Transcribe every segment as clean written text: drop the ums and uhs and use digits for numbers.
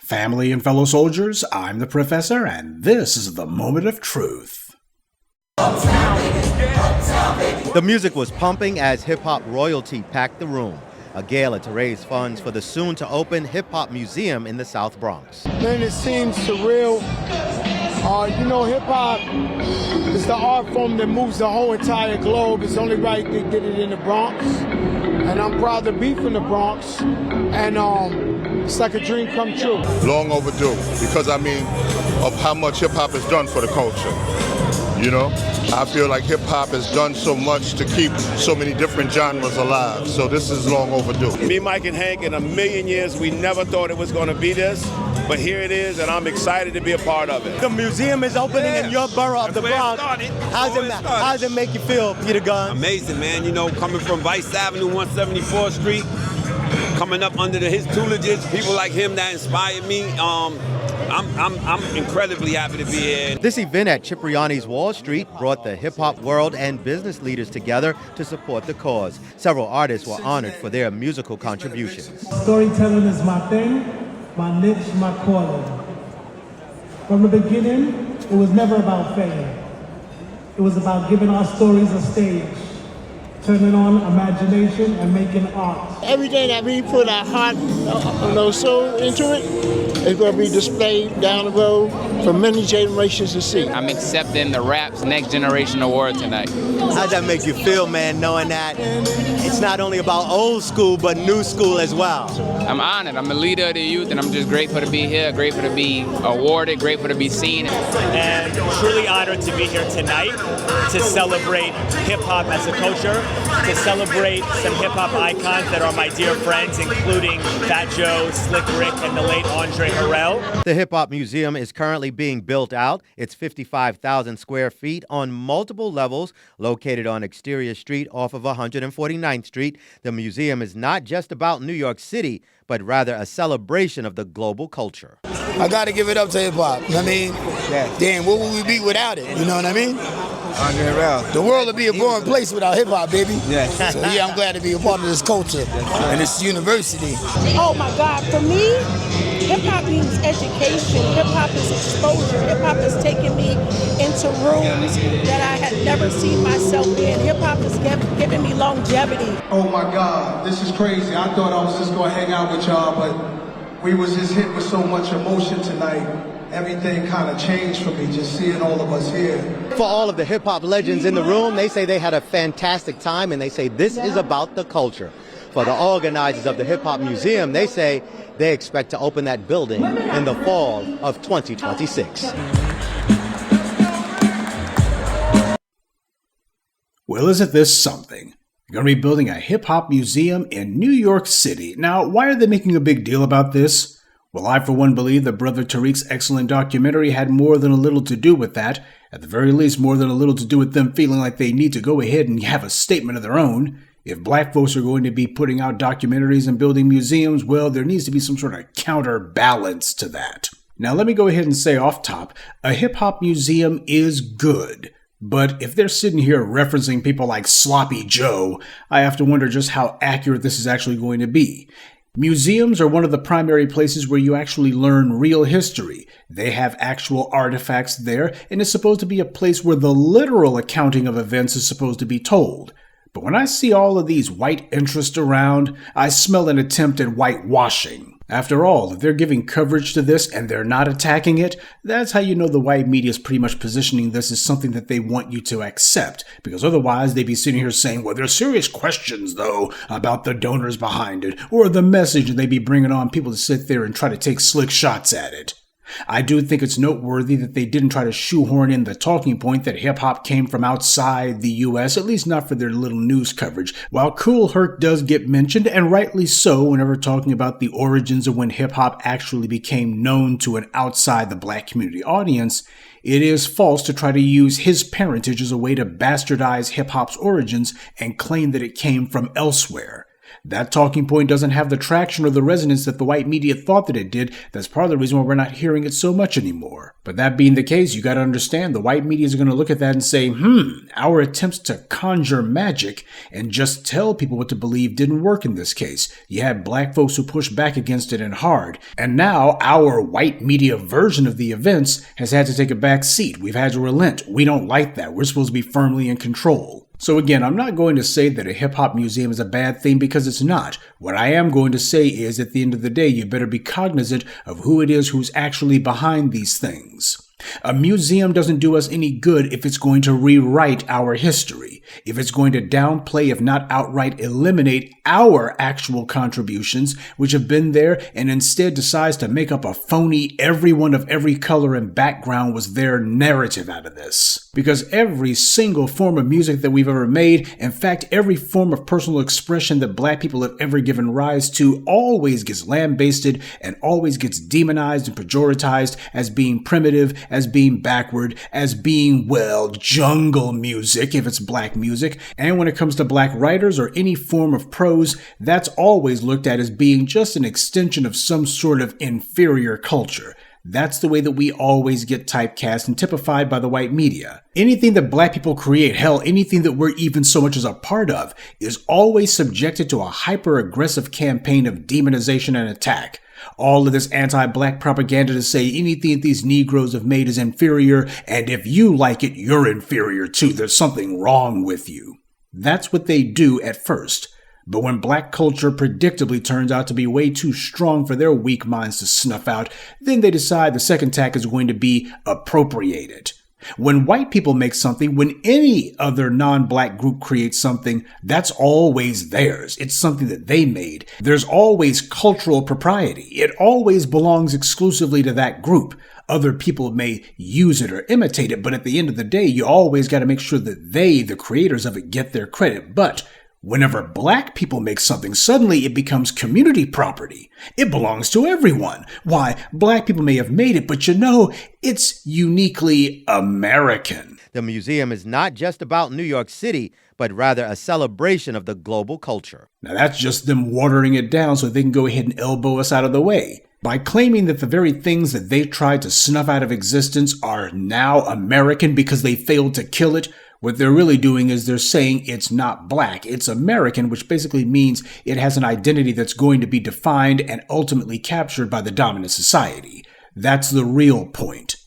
Family and fellow soldiers, I'm the Professor, and this is the Moment of Truth. The music was pumping as hip-hop royalty packed the room. A gala to raise funds for the soon-to-open hip-hop museum in the South Bronx. Man, it seems surreal. Hip-hop is the art form that moves the whole entire globe. It's only right they did it in the Bronx. And I'm proud to be from the Bronx. And it's like a dream come true. Long overdue, because of how much hip-hop has done for the culture. I feel like hip-hop has done so much to keep so many different genres alive. So this is long overdue. Me, Mike, and Hank, in a million years, we never thought it was going to be this. But here it is, and I'm excited to be a part of it. The museum is opening in your borough of the Bronx. How's it make you feel, Peter Gunn? Amazing, man. Coming from Vice Avenue, 174th Street, coming up under his tutelages, people like him that inspired me. I'm incredibly happy to be here. This event at Cipriani's Wall Street brought the hip-hop world and business leaders together to support the cause. Several artists were honored for their musical contributions. Storytelling is my thing, my niche, my calling. From the beginning, it was never about fame. It was about giving our stories a stage, turning on imagination and making art. Everything that we put our heart, soul into it, is going to be displayed down the road for many generations to see. I'm accepting the Rap's Next Generation Award tonight. How's that make you feel, man, knowing that it's not only about old school, but new school as well? I'm honored. I'm a leader of the youth, and I'm just grateful to be here, grateful to be awarded, grateful to be seen. And truly honored to be here tonight to celebrate hip-hop as a culture, to celebrate some hip-hop icons that are my dear friends, including Fat Joe, Slick Rick, and the late Andre Harrell. The Hip Hop Museum is currently being built out. It's 55,000 square feet on multiple levels, located on Exterior Street off of 149th Street. The museum is not just about New York City, but rather a celebration of the global culture. I got to give it up to hip-hop. Damn, what would we be without it? You know what I mean? Andre Harrell. The world would be a boring place without hip-hop, baby. Yes. So I'm glad to be a part of this culture and this university. Oh my God, for me, hip-hop means education. Hip-hop is exposure. Hip-hop has taken me into rooms that I had never seen myself in. Hip-hop has given me longevity. Oh my God, this is crazy. I thought I was just going to hang out with y'all, but we was just hit with so much emotion tonight. Everything kind of changed for me, just seeing all of us here. For all of the hip-hop legends in the room, they say they had a fantastic time, and they say this is about the culture. For the organizers of the Hip Hop Museum, they say they expect to open that building in the fall of 2026. Well, isn't this something? They're going to be building a hip-hop museum in New York City. Now, why are they making a big deal about this? Well, I for one believe that Brother Tariq's excellent documentary had more than a little to do with that. At the very least, more than a little to do with them feeling like they need to go ahead and have a statement of their own. If black folks are going to be putting out documentaries and building museums, well, there needs to be some sort of counterbalance to that. Now, let me go ahead and say off top, a hip-hop museum is good. But if they're sitting here referencing people like Sloppy Joe, I have to wonder just how accurate this is actually going to be. Museums are one of the primary places where you actually learn real history. They have actual artifacts there, and it's supposed to be a place where the literal accounting of events is supposed to be told. But when I see all of these white interests around, I smell an attempt at whitewashing. After all, if they're giving coverage to this and they're not attacking it, that's how you know the white media is pretty much positioning this as something that they want you to accept. Because otherwise, they'd be sitting here saying, well, there's serious questions, though, about the donors behind it, or the message, and they'd be bringing on people to sit there and try to take slick shots at it. I do think it's noteworthy that they didn't try to shoehorn in the talking point that hip-hop came from outside the U.S., at least not for their little news coverage. While Kool Herc does get mentioned, and rightly so, whenever talking about the origins of when hip-hop actually became known to an outside the black community audience, it is false to try to use his parentage as a way to bastardize hip-hop's origins and claim that it came from elsewhere. That talking point doesn't have the traction or the resonance that the white media thought that it did. That's part of the reason why we're not hearing it so much anymore. But that being the case, you got to understand the white media is going to look at that and say, our attempts to conjure magic and just tell people what to believe didn't work in this case. You had black folks who pushed back against it and hard. And now our white media version of the events has had to take a back seat. We've had to relent. We don't like that. We're supposed to be firmly in control. So again, I'm not going to say that a hip-hop museum is a bad thing because it's not. What I am going to say is at the end of the day, you better be cognizant of who it is who's actually behind these things. A museum doesn't do us any good if it's going to rewrite our history, if it's going to downplay, if not outright eliminate our actual contributions, which have been there, and instead decides to make up a phony everyone of every color and background was their narrative out of this. Because every single form of music that we've ever made, in fact, every form of personal expression that black people have ever given rise to always gets lambasted and always gets demonized and pejoratized as being primitive, as being backward, as being, well, jungle music if it's black music. And when it comes to black writers or any form of prose, that's always looked at as being just an extension of some sort of inferior culture. That's the way that we always get typecast and typified by the white media. Anything that black people create, hell, anything that we're even so much as a part of, is always subjected to a hyper-aggressive campaign of demonization and attack. All of this anti-black propaganda to say anything that these Negroes have made is inferior, and if you like it, you're inferior too. There's something wrong with you. That's what they do at first. But when black culture predictably turns out to be way too strong for their weak minds to snuff out, then they decide the second tack is going to be appropriate it. When white people make something, when any other non-black group creates something, that's always theirs. It's something that they made. There's always cultural propriety. It always belongs exclusively to that group. Other people may use it or imitate it, but at the end of the day, you always got to make sure that they, the creators of it, get their credit. But whenever black people make something, suddenly it becomes community property. It belongs to everyone. Why, black people may have made it, but it's uniquely American. The museum is not just about New York City, but rather a celebration of the global culture. Now that's just them watering it down so they can go ahead and elbow us out of the way. By claiming that the very things that they tried to snuff out of existence are now American because they failed to kill it, what they're really doing is they're saying it's not black, it's American, which basically means it has an identity that's going to be defined and ultimately captured by the dominant society. That's the real point.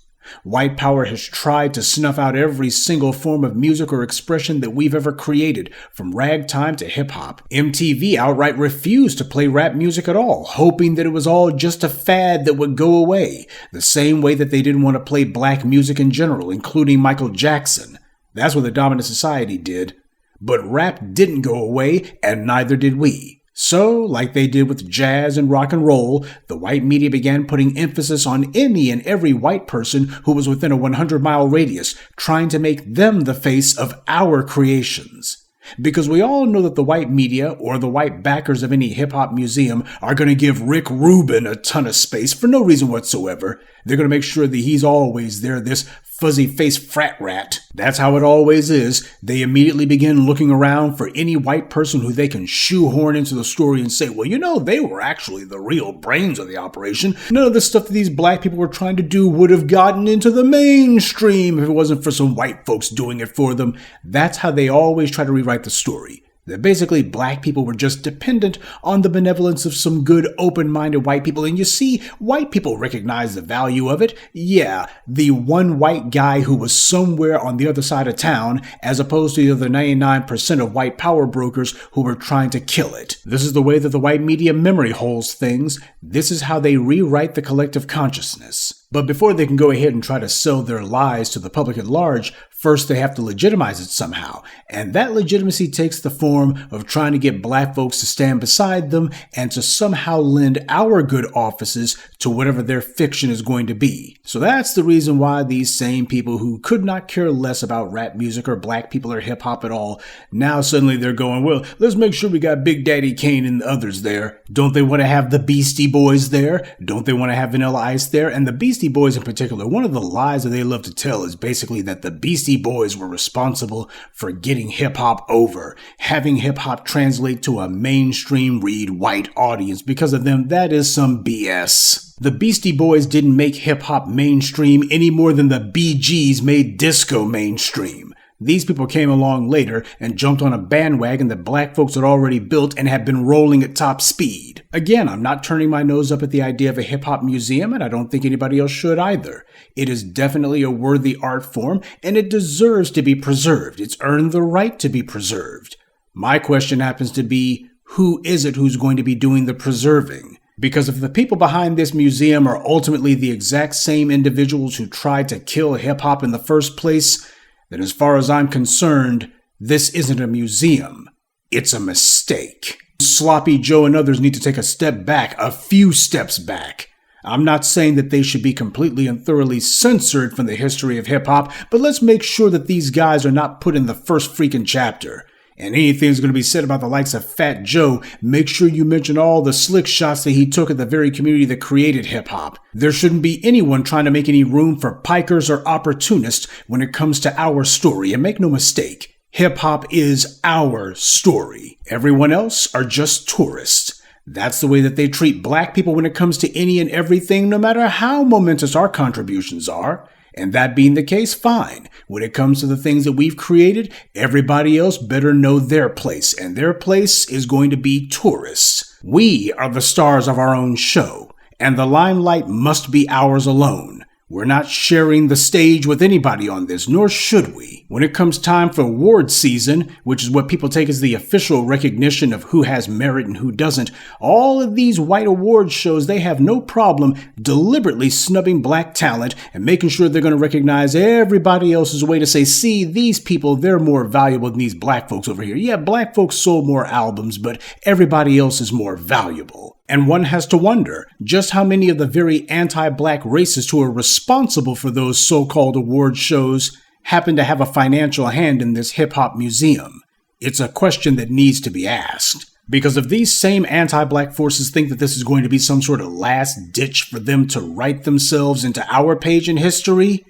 White power has tried to snuff out every single form of music or expression that we've ever created, from ragtime to hip-hop. MTV outright refused to play rap music at all, hoping that it was all just a fad that would go away, the same way that they didn't want to play black music in general, including Michael Jackson. That's what the dominant society did. But rap didn't go away, and neither did we. So, like they did with jazz and rock and roll, the white media began putting emphasis on any and every white person who was within a 100-mile radius, trying to make them the face of our creations. Because we all know that the white media, or the white backers of any hip-hop museum, are going to give Rick Rubin a ton of space for no reason whatsoever. They're going to make sure that he's always there, this fuzzy-faced frat rat. That's how it always is. They immediately begin looking around for any white person who they can shoehorn into the story and say, well, they were actually the real brains of the operation. None of the stuff that these black people were trying to do would have gotten into the mainstream if it wasn't for some white folks doing it for them. That's how they always try to rewrite the story. That basically black people were just dependent on the benevolence of some good, open-minded white people. And you see, white people recognize the value of it. Yeah, the one white guy who was somewhere on the other side of town, as opposed to the other 99% of white power brokers who were trying to kill it. This is the way that the white media memory holds things. This is how they rewrite the collective consciousness. But before they can go ahead and try to sell their lies to the public at large, first they have to legitimize it somehow. And that legitimacy takes the form of trying to get black folks to stand beside them and to somehow lend our good offices to whatever their fiction is going to be. So that's the reason why these same people who could not care less about rap music or black people or hip hop at all, now suddenly they're going, well, let's make sure we got Big Daddy Kane and the others there. Don't they want to have the Beastie Boys there? Don't they want to have Vanilla Ice there? And the Beastie Boys in particular, one of the lies that they love to tell is basically that the Beastie Beastie Boys were responsible for getting hip-hop over, having hip-hop translate to a mainstream read white audience. Because of them, that is some BS. The Beastie Boys didn't make hip-hop mainstream any more than the Bee Gees made disco mainstream. These people came along later and jumped on a bandwagon that black folks had already built and had been rolling at top speed. Again, I'm not turning my nose up at the idea of a hip-hop museum, and I don't think anybody else should either. It is definitely a worthy art form, and it deserves to be preserved. It's earned the right to be preserved. My question happens to be, who is it who's going to be doing the preserving? Because if the people behind this museum are ultimately the exact same individuals who tried to kill hip-hop in the first place, then as far as I'm concerned, this isn't a museum. It's a mistake. Sloppy Joe and others need to take a step back, a few steps back. I'm not saying that they should be completely and thoroughly censored from the history of hip-hop, but let's make sure that these guys are not put in the first freaking chapter. And anything's going to be said about the likes of Fat Joe, make sure you mention all the slick shots that he took at the very community that created hip-hop. There shouldn't be anyone trying to make any room for pikers or opportunists when it comes to our story. And make no mistake, hip-hop is our story. Everyone else are just tourists. That's the way that they treat black people when it comes to any and everything, no matter how momentous our contributions are. And that being the case, fine. When it comes to the things that we've created, everybody else better know their place, and their place is going to be tourists. We are the stars of our own show, and the limelight must be ours alone. We're not sharing the stage with anybody on this, nor should we. When it comes time for award season, which is what people take as the official recognition of who has merit and who doesn't, all of these white award shows, they have no problem deliberately snubbing black talent and making sure they're going to recognize everybody else's way to say, see, these people, they're more valuable than these black folks over here. Yeah, black folks sold more albums, but everybody else is more valuable. And one has to wonder just how many of the very anti-black racists who are responsible for those so-called award shows happen to have a financial hand in this hip-hop museum. It's a question that needs to be asked. Because if these same anti-black forces think that this is going to be some sort of last ditch for them to write themselves into our page in history,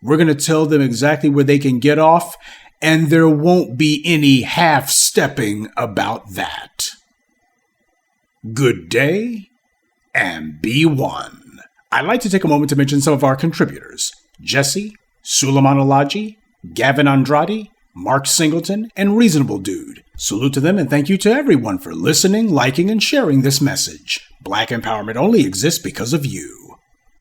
we're going to tell them exactly where they can get off, and there won't be any half-stepping about that. Good day, and be one. I'd like to take a moment to mention some of our contributors: Jesse, Suleiman Alaji, Gavin Andrade, Mark Singleton, and Reasonable Dude. Salute to them and thank you to everyone for listening, liking, and sharing this message. Black empowerment only exists because of you.